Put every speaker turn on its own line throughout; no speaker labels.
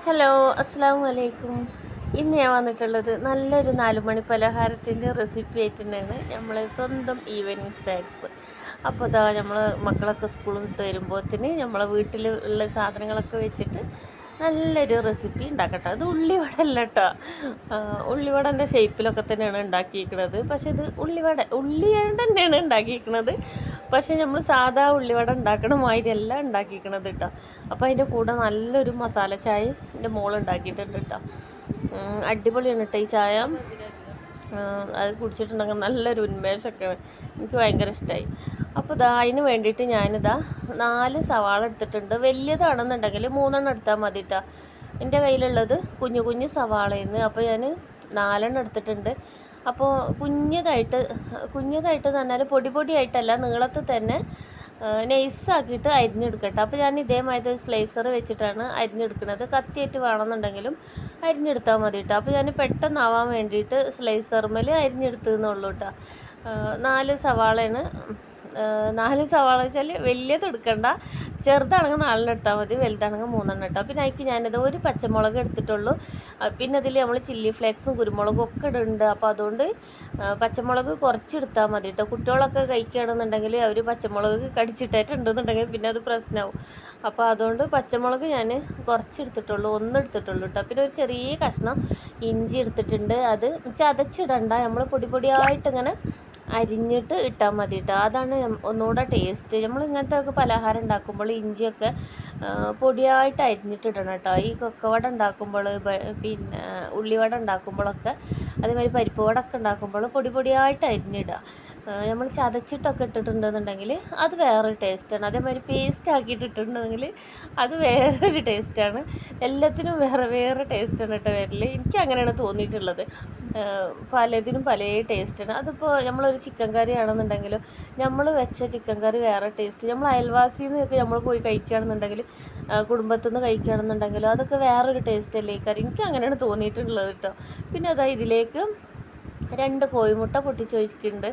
Hello, അസ്സാം വലൈക്കും. ഇന്ന് ഞാൻ വന്നിട്ടുള്ളത് നല്ലൊരു 4 മണി പലഹാരത്തിൻ്റെ റെസിപ്പി ആയിട്ട് തന്നെയാണ്. നമ്മളെ സ്വന്തം ഈവനിങ് സ്നാക്സ്. അപ്പോൾ ഇതാ നമ്മൾ മക്കളൊക്കെ സ്കൂൾ വിട്ട് വരുമ്പോഴത്തേന് നമ്മളെ വീട്ടിൽ ഉള്ള സാധനങ്ങളൊക്കെ വെച്ചിട്ട് നല്ലൊരു റെസിപ്പി ഉണ്ടാക്കട്ടെ. അത് ഉള്ളിവട അല്ല കേട്ടോ, ഉള്ളിവടൻ്റെ ഷേപ്പിലൊക്കെ തന്നെയാണ് ഉണ്ടാക്കിയിരിക്കുന്നത്. പക്ഷേ ഇത് ഉള്ളിവട തന്നെയാണ് ഉണ്ടാക്കിയിരിക്കുന്നത്. പക്ഷേ നമ്മൾ സാധാ ഉള്ളിവട ഉണ്ടാക്കണ മാതിരിയല്ല ഉണ്ടാക്കിയിരിക്കണത് കേട്ടോ. അപ്പോൾ അതിൻ്റെ കൂടെ നല്ലൊരു മസാല ചായ എൻ്റെ മോൾ ഉണ്ടാക്കിയിട്ടുണ്ട് കേട്ടോ. അടിപൊളിയാണ് കേട്ടോ ഈ ചായ. അത് കുടിച്ചിട്ടുണ്ടെങ്കിൽ നല്ലൊരു ഉന്മേഷമൊക്കെയാണ്. എനിക്ക് ഭയങ്കര ഇഷ്ടമായി. അപ്പോൾ ഇതാ അതിന് വേണ്ടിയിട്ട് ഞാനിതാ 4 സവാള എടുത്തിട്ടുണ്ട്. വലിയതാണെന്നുണ്ടെങ്കിൽ 3 എടുത്താൽ മതി കേട്ടോ. എൻ്റെ കയ്യിലുള്ളത് കുഞ്ഞു കുഞ്ഞു സവാളയെന്ന്. അപ്പോൾ ഞാൻ 4 എടുത്തിട്ടുണ്ട്. അപ്പോൾ കുഞ്ഞതായിട്ട് പറഞ്ഞാൽ പൊടിയായിട്ടല്ല, നീളത്തിൽ തന്നെ നൈസാക്കിയിട്ട് അരിഞ്ഞെടുക്കട്ടെ. അപ്പോൾ ഞാൻ ഇതേമാതിരി ഒരു സ്ലൈസർ വെച്ചിട്ടാണ് അരിഞ്ഞെടുക്കുന്നത്. കത്തിയായിട്ട് വേണമെന്നുണ്ടെങ്കിലും അരിഞ്ഞെടുത്താൽ മതി കേട്ടോ. അപ്പോൾ ഞാൻ പെട്ടെന്നാവാൻ വേണ്ടിയിട്ട് സ്ലൈസർമേൽ അരിഞ്ഞെടുത്തെന്നുള്ളൂ കേട്ടോ. 4 സവാളയാണ്. 4 സവാള വെച്ചാൽ വലിയത് എടുക്കണ്ട, ചെറുതാണെങ്കിൽ 4 എടുത്താൽ മതി, വലുതാണെങ്കിൽ 3 കേട്ടോ. പിന്നെ അതിക്ക് ഞാനിത് ഒരു പച്ചമുളക് എടുത്തിട്ടുള്ളൂ. പിന്നെ അതിൽ നമ്മൾ ചില്ലി ഫ്ലേക്സും കുരുമുളകും ഒക്കെ ഇടുന്നുണ്ട്. അപ്പോൾ അതുകൊണ്ട് പച്ചമുളക് കുറച്ചെടുത്താൽ മതി കേട്ടോ. കുട്ടികളൊക്കെ കഴിക്കുകയാണെന്നുണ്ടെങ്കിൽ അവർ പച്ചമുളക് കടിച്ചിട്ടിട്ടുണ്ടെന്നുണ്ടെങ്കിൽ പിന്നെ അത് പ്രശ്നമാവും. അപ്പോൾ അതുകൊണ്ട് പച്ചമുളക് ഞാൻ കുറച്ചെടുത്തിട്ടുള്ളൂ, 1 എടുത്തിട്ടുള്ളൂ കേട്ടോ. പിന്നെ ഒരു ചെറിയ കഷ്ണം ഇഞ്ചി എടുത്തിട്ടുണ്ട്. അത് ചതച്ചിടണ്ട, നമ്മൾ പൊടിയായിട്ടിങ്ങനെ അരിഞ്ഞിട്ട് ഇട്ടാൽ മതി കേട്ടോ. അതാണ് ഒന്നുകൂടെ ടേസ്റ്റ്. നമ്മൾ ഇങ്ങനത്തെ ഒക്കെ പലഹാരം ഉണ്ടാക്കുമ്പോൾ ഇഞ്ചിയൊക്കെ പൊടിയായിട്ട് അരിഞ്ഞിട്ട് ഇടണം കേട്ടോ. ഈ കൊക്കവട ഉണ്ടാക്കുമ്പോൾ, പിന്നെ ഉള്ളിവട ഉണ്ടാക്കുമ്പോഴൊക്കെ, അതേമാതിരി പരിപ്പ് വട ഒക്കെ ഉണ്ടാക്കുമ്പോൾ പൊടിയായിട്ട് അരിഞ്ഞിടുക. നമ്മൾ ചതച്ചിട്ടൊക്കെ ഇട്ടിട്ടുണ്ടെന്നുണ്ടെങ്കിൽ അത് വേറൊരു ടേസ്റ്റാണ്. അതേമാതിരി പേസ്റ്റ് ആക്കിയിട്ട് ഇട്ടിട്ടുണ്ടെങ്കിൽ അത് വേറൊരു ടേസ്റ്റാണ്. എല്ലാത്തിനും വേറെ ടേസ്റ്റാണ് കേട്ടോ വരൽ. എനിക്ക് അങ്ങനെയാണ് തോന്നിയിട്ടുള്ളത്. പലതിനും പല ടേസ്റ്റാണ്. അതിപ്പോൾ നമ്മളൊരു ചിക്കൻ കറി ആണെന്നുണ്ടെങ്കിലും നമ്മൾ വെച്ച ചിക്കൻ കറി വേറെ ടേസ്റ്റ്, നമ്മൾ അയൽവാസിയിൽ നിന്നൊക്കെ നമ്മൾ പോയി കഴിക്കുകയാണെന്നുണ്ടെങ്കിൽ, കുടുംബത്തിൽ നിന്ന് കഴിക്കുകയാണെന്നുണ്ടെങ്കിലും അതൊക്കെ വേറൊരു ടേസ്റ്റ് അല്ലേ ഈ കറി. എനിക്ക് അങ്ങനെയാണ് തോന്നിയിട്ടുള്ളത് കേട്ടോ. പിന്നെ അതാ ഇതിലേക്ക് 2 കോഴിമുട്ട പൊട്ടിച്ച് വെച്ചിട്ടുണ്ട്.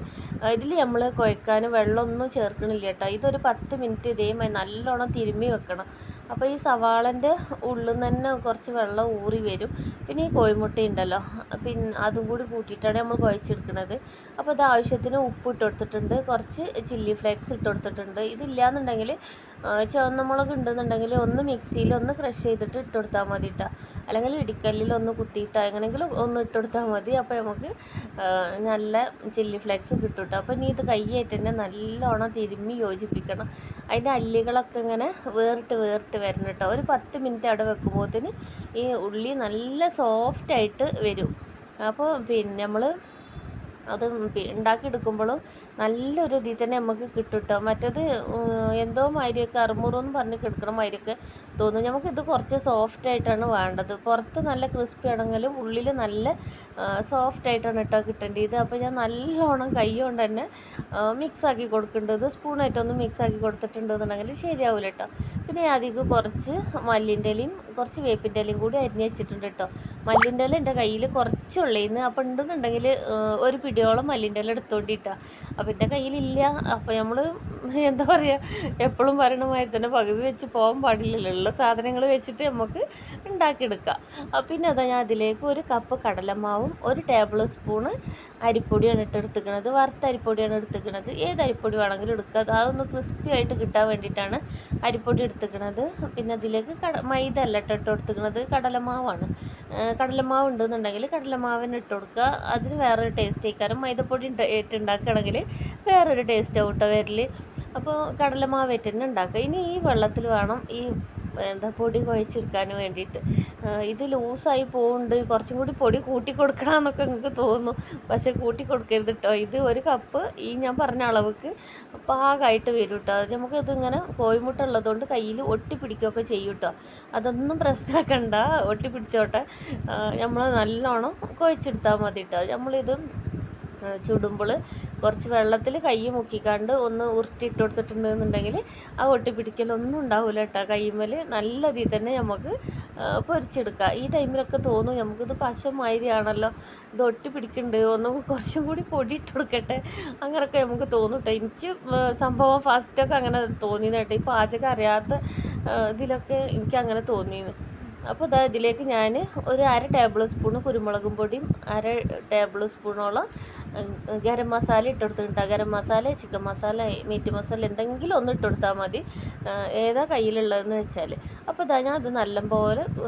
ഇതിൽ നമ്മൾ കുഴക്കാൻ വെള്ളമൊന്നും ചേർക്കണില്ല കേട്ടോ. ഇതൊരു 10 മിനിറ്റ് ഇതേമായി നല്ലോണം തിരുമ്മി വെക്കണം. അപ്പോൾ ഈ സവാളൻ്റെ ഉള്ളിൽ നിന്ന് തന്നെ കുറച്ച് വെള്ളം ഊറി വരും. പിന്നെ ഈ കോഴിമുട്ട ഉണ്ടല്ലോ, പിന്നെ അതും കൂടി കൂട്ടിയിട്ടാണ് നമ്മൾ കുഴച്ചെടുക്കുന്നത്. അപ്പോൾ ഇത് ആവശ്യത്തിന് ഉപ്പ് ഇട്ട് കൊടുത്തിട്ടുണ്ട്, കുറച്ച് ചില്ലി ഫ്ലേക്സ് ഇട്ട് കൊടുത്തിട്ടുണ്ട്. ഇതില്ലാന്നുണ്ടെങ്കിൽ ചുവന്ന മുളക് ഉണ്ടെന്നുണ്ടെങ്കിൽ ഒന്ന് മിക്സിയിൽ ഒന്ന് ക്രഷ് ചെയ്തിട്ട് ഇട്ട് കൊടുത്താൽ മതി കേട്ടോ. അല്ലെങ്കിൽ ഇടിക്കല്ലിൽ ഒന്ന് കുത്തിയിട്ട് എങ്ങനെയെങ്കിലും ഒന്ന് ഇട്ട് കൊടുത്താൽ മതി. അപ്പോൾ നമുക്ക് നല്ല ചില്ലി ഫ്ലേക്സ് കിട്ടും കേട്ടോ. അപ്പോൾ ഇനി ഇത് കൈയായിട്ട് തന്നെ നല്ലോണം തിരുമ്മി യോജിപ്പിക്കണം. അതിൻ്റെ അല്ലികളൊക്കെ ഇങ്ങനെ വേറിട്ട് വരണം കേട്ടോ. ഒരു 10 മിനിറ്റ് അവിടെ വെക്കുമ്പോഴത്തേന് ഈ ഉള്ളി നല്ല സോഫ്റ്റായിട്ട് വരും. അപ്പോൾ പിന്നെ നമ്മൾ അത് ഉണ്ടാക്കിയെടുക്കുമ്പോഴും നല്ലൊരു ഇതിൽ തന്നെ നമുക്ക് കിട്ടും കേട്ടോ. മറ്റേത് എന്തോ മാതിരിയൊക്കെ അറുമുറെന്ന് പറഞ്ഞ് കിടക്കണ മാതിരിയൊക്കെ തോന്നും. നമുക്കിത് കുറച്ച് സോഫ്റ്റായിട്ടാണ് വേണ്ടത്. പുറത്ത് നല്ല ക്രിസ്പി ആണെങ്കിലും ഉള്ളിൽ നല്ല സോഫ്റ്റായിട്ടാണ് കേട്ടോ കിട്ടേണ്ടത്. അപ്പോൾ ഞാൻ നല്ലോണം കൈ കൊണ്ട് തന്നെ മിക്സാക്കി കൊടുക്കേണ്ടത്. സ്പൂണായിട്ടൊന്ന് മിക്സാക്കി കൊടുത്തിട്ടുണ്ടെന്നുണ്ടെങ്കിൽ ശരിയാവില്ല കേട്ടോ. പിന്നെ അധികം കുറച്ച് മല്ലിൻ്റെ ഇലയും കുറച്ച് വേപ്പിൻ്റെ ഇലയും കൂടി അരിഞ്ഞ് വെച്ചിട്ടുണ്ട് കേട്ടോ. മല്ലിൻ്റെ ഇല എൻ്റെ കയ്യിൽ കുറച്ചുള്ളേന്ന്. അപ്പോൾ ഉണ്ടെന്നുണ്ടെങ്കിൽ ഒരു പിടിയോളം മല്ലിൻ്റെ ഇല എടുത്തോണ്ടിട്ടാ. അപ്പം എൻ്റെ കയ്യിലില്ല. അപ്പോൾ നമ്മൾ എന്താ പറയുക, എപ്പോഴും പറയണ മാതിരി തന്നെ പകുതി വെച്ച് പോകാൻ പാടില്ലല്ലോ. ഉള്ള സാധനങ്ങൾ വെച്ചിട്ട് നമുക്ക് ഉണ്ടാക്കിയെടുക്കാം. പിന്നെ അതാ ഞാൻ അതിലേക്ക് 1 കപ്പ് കടലമാവും 1 ടേബിൾ സ്പൂണ് അരിപ്പൊടിയാണ് ഇട്ടെടുത്തിക്കണത്. വറുത്ത അരിപ്പൊടിയാണ് എടുത്തിക്കണത്. ഏത് അരിപ്പൊടി വേണമെങ്കിലും എടുക്കുക. അതൊന്ന് ക്രിസ്പി ആയിട്ട് കിട്ടാൻ വേണ്ടിയിട്ടാണ് അരിപ്പൊടി എടുത്തിക്കണത്. പിന്നെ അതിലേക്ക് മൈദ അല്ല ഇട്ട് കൊടുത്തിക്കണത്, കടലമാവാണ്. കടലമാവ് ഉണ്ടെന്നുണ്ടെങ്കിൽ കടലമാവിന് ഇട്ട് കൊടുക്കുക. അതിന് വേറൊരു ടേസ്റ്റ് ആയിക്കാരം. മൈദപ്പൊടി ഉണ്ടാക്കുകയാണെങ്കിൽ വേറൊരു ടേസ്റ്റ് ആവും കേട്ടോ വരൽ. അപ്പോൾ കടലമാവേറ്റ് തന്നെ ഉണ്ടാക്കുക. ഇനി ഈ വെള്ളത്തിൽ വേണം ഈ പൊടി കുഴച്ചെടുക്കാൻ വേണ്ടിയിട്ട്. ഇത് ലൂസായി പോകുന്നുണ്ട്, കുറച്ചും കൂടി പൊടി കൂട്ടി കൊടുക്കണമെന്നൊക്കെ നിങ്ങൾക്ക് തോന്നും. പക്ഷേ കൂട്ടി കൊടുക്കരുത് കേട്ടോ. ഇത് 1 കപ്പ് ഈ ഞാൻ പറഞ്ഞ അളവുക്ക് പാകമായിട്ട് വരും കേട്ടോ. നമുക്കിതിങ്ങനെ കോഴിമുട്ട ഉള്ളതുകൊണ്ട് കയ്യിൽ ഒട്ടിപ്പിടിക്കുകയൊക്കെ ചെയ്യും കേട്ടോ. അതൊന്നും പ്രശ്നമാക്കണ്ട, ഒട്ടിപ്പിടിച്ചോട്ടെ. നമ്മൾ നല്ലോണം കുഴച്ചെടുത്താൽ മതി കേട്ടോ. നമ്മളിത് ചുടുമ്പോൾ കുറച്ച് വെള്ളത്തിൽ കൈ മുക്കിക്കാണ്ട് ഒന്ന് ഉരുട്ടിയിട്ട് കൊടുത്തിട്ടുണ്ടെന്നുണ്ടെങ്കിൽ ആ ഒട്ടിപ്പിടിക്കലൊന്നും ഉണ്ടാവില്ല കേട്ടോ. കൈമേൽ നല്ല ഇതിൽ തന്നെ നമുക്ക് പൊരിച്ചെടുക്കാം. ഈ ടൈമിലൊക്കെ തോന്നും നമുക്കിത് പശമാതിരിയാണല്ലോ, ഇത് ഒട്ടിപ്പിടിക്കുന്നുണ്ട്, ഒന്നും കുറച്ചും കൂടി പൊടി ഇട്ട് കൊടുക്കട്ടെ, അങ്ങനെയൊക്കെ നമുക്ക് തോന്നും കേട്ടോ. എനിക്ക് സംഭവം ഫസ്റ്റൊക്കെ അങ്ങനെ തോന്നിയത് കേട്ടോ. ഈ പാചകം അറിയാത്ത ഇതിലൊക്കെ എനിക്ക് അങ്ങനെ തോന്നിയിരുന്നു. അപ്പോൾ ഇതാ ഇതിലേക്ക് ഞാൻ ഒരു 1/2 ടേബിൾ സ്പൂൺ കുരുമുളകും പൊടിയും 1/2 ടേബിൾ സ്പൂണോളം ഗരം മസാല ഇട്ടെടുത്തിട്ടാണ്. ഗരം മസാല, ചിക്കൻ മസാല, മീറ്റ് മസാല എന്തെങ്കിലും ഒന്ന് ഇട്ടെടുത്താൽ മതി, ഏതാ കയ്യിലുള്ളതെന്ന് വെച്ചാൽ. അപ്പോൾ ഇതാ ഞാൻ അത്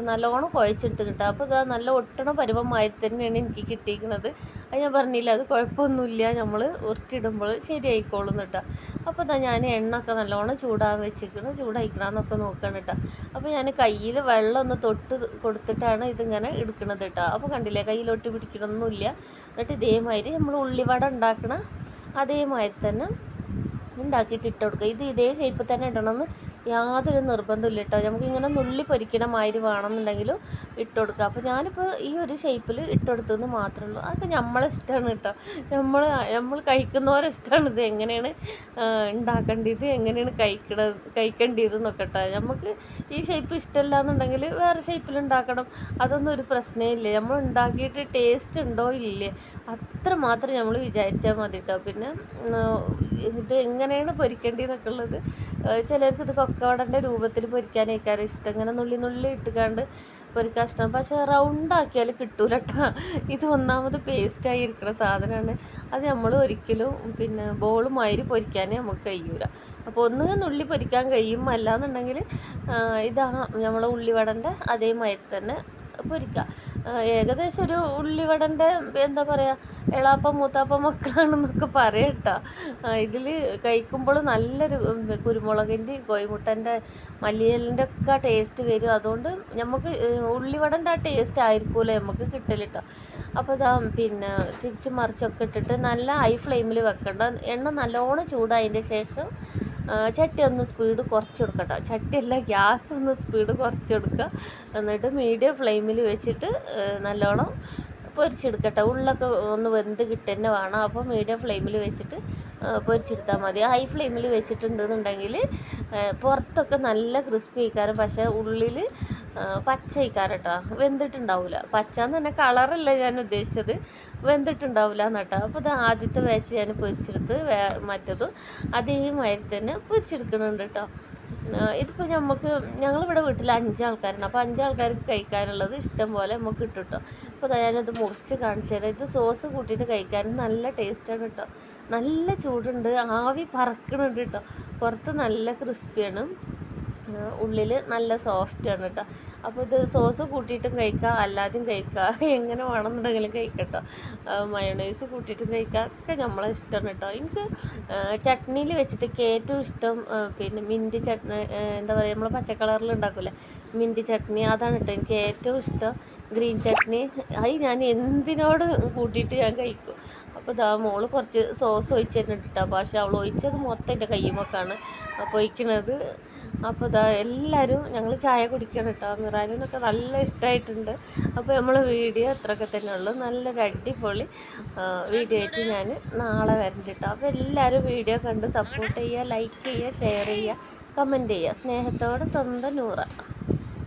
നല്ലോണം കുഴച്ചെടുത്ത് കിട്ടുക. അപ്പോൾ ഇതാ നല്ല ഒട്ടണ പരുവമായി തന്നെയാണ് എനിക്ക് കിട്ടിയിരിക്കുന്നത്. അത് ഞാൻ പറഞ്ഞില്ല, അത് കുഴപ്പമൊന്നുമില്ല, നമ്മൾ ഉരുട്ടിയിടുമ്പോൾ ശരിയായിക്കോളും കേട്ടോ. അപ്പോൾ ഇതാ ഞാൻ എണ്ണ ഒക്കെ നല്ലോണം ചൂടായിക്കണമെന്നൊക്കെ നോക്കണം കേട്ടോ. അപ്പോൾ ഞാൻ കയ്യിൽ വെള്ളം ഒന്ന് തൊട്ട് കൊടുത്തിട്ടാണ് ഇതിങ്ങനെ എടുക്കുന്നത് കേട്ടോ. അപ്പോൾ കണ്ടില്ലേ, കയ്യിലൊട്ട് പിടിക്കണമൊന്നുമില്ല. എന്നിട്ട് ഇതേമാതിരി നമ്മൾ ഉള്ളിവട ഉണ്ടാക്കണ അതേമാതിരി തന്നെ ഉണ്ടാക്കിയിട്ട് ഇട്ട് കൊടുക്കുക. ഇത് ഇതേ ഷേപ്പിൽ തന്നെ ഇടണമെന്ന് യാതൊരു നിർബന്ധമില്ല കേട്ടോ. നമുക്കിങ്ങനെ നുള്ളി പൊരിക്കണ മാതിരി വേണമെന്നുണ്ടെങ്കിലും ഇട്ട് കൊടുക്കുക. അപ്പോൾ ഞാനിപ്പോൾ ഈ ഒരു ഷേപ്പിൽ ഇട്ടെടുത്തെന്ന് മാത്രമേ ഉള്ളൂ. അതൊക്കെ നമ്മളെ ഇഷ്ടമാണ് കേട്ടോ. നമ്മൾ കഴിക്കുന്നവരെ ഇഷ്ടമാണ് ഇത് എങ്ങനെയാണ് ഉണ്ടാക്കേണ്ടത്, എങ്ങനെയാണ് കഴിക്കേണ്ടതെന്നൊക്കെ കേട്ടോ. നമുക്ക് ഈ ഷേപ്പ് ഇഷ്ടമല്ല എന്നുണ്ടെങ്കിൽ വേറെ ഷേപ്പിൽ ഉണ്ടാക്കണം, അതൊന്നും ഒരു പ്രശ്നമേ ഇല്ല. നമ്മൾ ഉണ്ടാക്കിയിട്ട് ടേസ്റ്റ് ഉണ്ടോ ഇല്ലേ അത്ര മാത്രം നമ്മൾ വിചാരിച്ചാൽ മതി കേട്ടോ. പിന്നെ ഇത് എങ്ങനെയാണ് പൊരിക്കേണ്ടതെന്നൊക്കെ ഉള്ളത് ചിലർക്ക് ഇത് കൊക്കവടൻ്റെ രൂപത്തിൽ പൊരിക്കാനേക്കാരും ഇഷ്ടം. ഇങ്ങനെ നുള്ളി ഇട്ടുകാണ്ട് പൊരിക്കാൻ ഇഷ്ടം. പക്ഷേ റൗണ്ടാക്കിയാൽ കിട്ടൂല കേട്ടോ. ഇത് ഒന്നാമത് പേസ്റ്റായി ഇരിക്കുന്ന സാധനമാണ്. അത് നമ്മൾ ഒരിക്കലും പിന്നെ ബോളുമാതിരി പൊരിക്കാനേ നമുക്ക് കഴിയൂല. അപ്പോൾ ഒന്ന് നുള്ളി പൊരിക്കാൻ കഴിയും, അല്ലാന്നുണ്ടെങ്കിൽ ഇതാ നമ്മളെ ഉള്ളിവടൻ്റെ അതേമാതിരി തന്നെ പൊരിക്കുക. ഏകദേശം ഒരു ഉള്ളിവടൻ്റെ എന്താ പറയുക, എളാപ്പം മൂത്താപ്പം മക്കളാണെന്നൊക്കെ പറയാം കേട്ടോ. ഇതിൽ കഴിക്കുമ്പോൾ നല്ലൊരു കുരുമുളകിൻ്റെ, കോഴിമുട്ടൻ്റെ, മല്ലിയിലിൻ്റെ ഒക്കെ ടേസ്റ്റ് വരും. അതുകൊണ്ട് നമുക്ക് ഉള്ളിവടൻ്റെ ആ ടേസ്റ്റ് ആയിരിക്കുമല്ലോ നമുക്ക് കിട്ടൽ കേട്ടോ. അപ്പോൾ ഇതാ പിന്നെ തിരിച്ച് മറിച്ചൊക്കെ ഇട്ടിട്ട് നല്ല ഹൈ ഫ്ലെയിമിൽ വെക്കണ്ട. എണ്ണ നല്ലോണം ചൂടായതിൻ്റെ ശേഷം ചട്ടി ഒന്ന് സ്പീഡ് കുറച്ച് കൊടുക്കട്ടോ. ചട്ടിയല്ല, ഗ്യാസ് ഒന്ന് സ്പീഡ് കുറച്ച് കൊടുക്കുക. എന്നിട്ട് മീഡിയം ഫ്ലെയിമിൽ വെച്ചിട്ട് നല്ലോണം പൊരിച്ചെടുക്കട്ടെ. ഉള്ളൊക്കെ ഒന്ന് വെന്ത് കിട്ടുന്നെ വേണം. അപ്പോൾ മീഡിയം ഫ്ലെയിമിൽ വെച്ചിട്ട് പൊരിച്ചെടുത്താൽ മതി. ഹൈ ഫ്ലെയിമിൽ വെച്ചിട്ടുണ്ടെന്നുണ്ടെങ്കിൽ പുറത്തൊക്കെ നല്ല ക്രിസ്പി ആയിക്കാരം, പക്ഷേ ഉള്ളിൽ പച്ച ആയിക്കാരം കേട്ടോ, വെന്തിട്ടുണ്ടാവില്ല. പച്ച എന്ന് പറഞ്ഞാൽ കളറല്ല ഞാൻ ഉദ്ദേശിച്ചത്, വെന്തിട്ടുണ്ടാവില്ല എന്നിട്ടോ. അപ്പോൾ ഇത് ആദ്യത്തെ ബാച്ച് ഞാൻ പൊരിച്ചെടുത്ത് മറ്റതും അതേമാതിരി തന്നെ പൊരിച്ചെടുക്കുന്നുണ്ട് കേട്ടോ. ഇതിപ്പോൾ ഞങ്ങളിവിടെ വീട്ടിൽ 5 ആൾക്കാരുണ്ട്. അപ്പോൾ 5 ആൾക്കാർക്ക് കഴിക്കാനുള്ളത് ഇഷ്ടം പോലെ നമുക്ക് കിട്ടും കേട്ടോ. അപ്പോൾ ഞാനത് മുറിച്ച് കാണിച്ചു തരാം. ഇത് സോസ് കൂട്ടിയിട്ട് കഴിക്കാൻ നല്ല ടേസ്റ്റാണ് കേട്ടോ. നല്ല ചൂടുണ്ട്, ആവി പറക്കണുണ്ട് കേട്ടോ. പുറത്ത് നല്ല ക്രിസ്പിയാണ്, ഉള്ളിൽ നല്ല സോഫ്റ്റാണ് കേട്ടോ. അപ്പോൾ ഇത് സോസ് കൂട്ടിയിട്ടും കഴിക്കുക, അല്ലാതെയും കഴിക്കുക, എങ്ങനെ വേണമെന്നുണ്ടെങ്കിലും കഴിക്കട്ടോ. മയോണൈസ് കൂട്ടിയിട്ടും കഴിക്കുക, ഒക്കെ നമ്മളെ ഇഷ്ടമാണ് കേട്ടോ. എനിക്ക് ചട്നിയിൽ വെച്ചിട്ട് ഏറ്റവും ഇഷ്ടം പിന്നെ മിൻറ്റ് ചട്നി, എന്താ പറയുക, നമ്മൾ പച്ച കളറിൽ ഉണ്ടാക്കില്ലേ മിൻറ്റ് ചട്നി, അതാണ് കേട്ടോ എനിക്ക് ഏറ്റവും ഇഷ്ടം. ഗ്രീൻ ചട്നി അത് ഞാൻ എന്തിനോട് കൂട്ടിയിട്ട് ഞാൻ കഴിക്കും. അപ്പോൾ ഇതാ മോള് കുറച്ച് സോസ് ഒഴിച്ച് തന്നിട്ടാ, പക്ഷേ അവൾ ഒഴിച്ചത് മൊത്തം എൻ്റെ കയ്യുമൊക്കെയാണ് അപ്പോൾ ഒഴിക്കണത്. അപ്പോൾ ഇതാ എല്ലാവരും ഞങ്ങൾ ചായ കുടിക്കണം കേട്ടോ. മിറാനിനൊക്കെ നല്ല ഇഷ്ടമായിട്ടുണ്ട്. അപ്പോൾ നമ്മൾ വീഡിയോ അത്രയൊക്കെ തന്നെ ഉള്ളൂ. നല്ലൊരു അടിപൊളി വീഡിയോ ആയിട്ട് ഞാൻ നാളെ വരണ്ട കേട്ടോ. അപ്പോൾ എല്ലാവരും വീഡിയോ കണ്ട് സപ്പോർട്ട് ചെയ്യുക, ലൈക്ക് ചെയ്യുക, ഷെയർ ചെയ്യുക, കമൻറ്റ് ചെയ്യുക. സ്നേഹത്തോടെ സ്വന്തം നൂറ.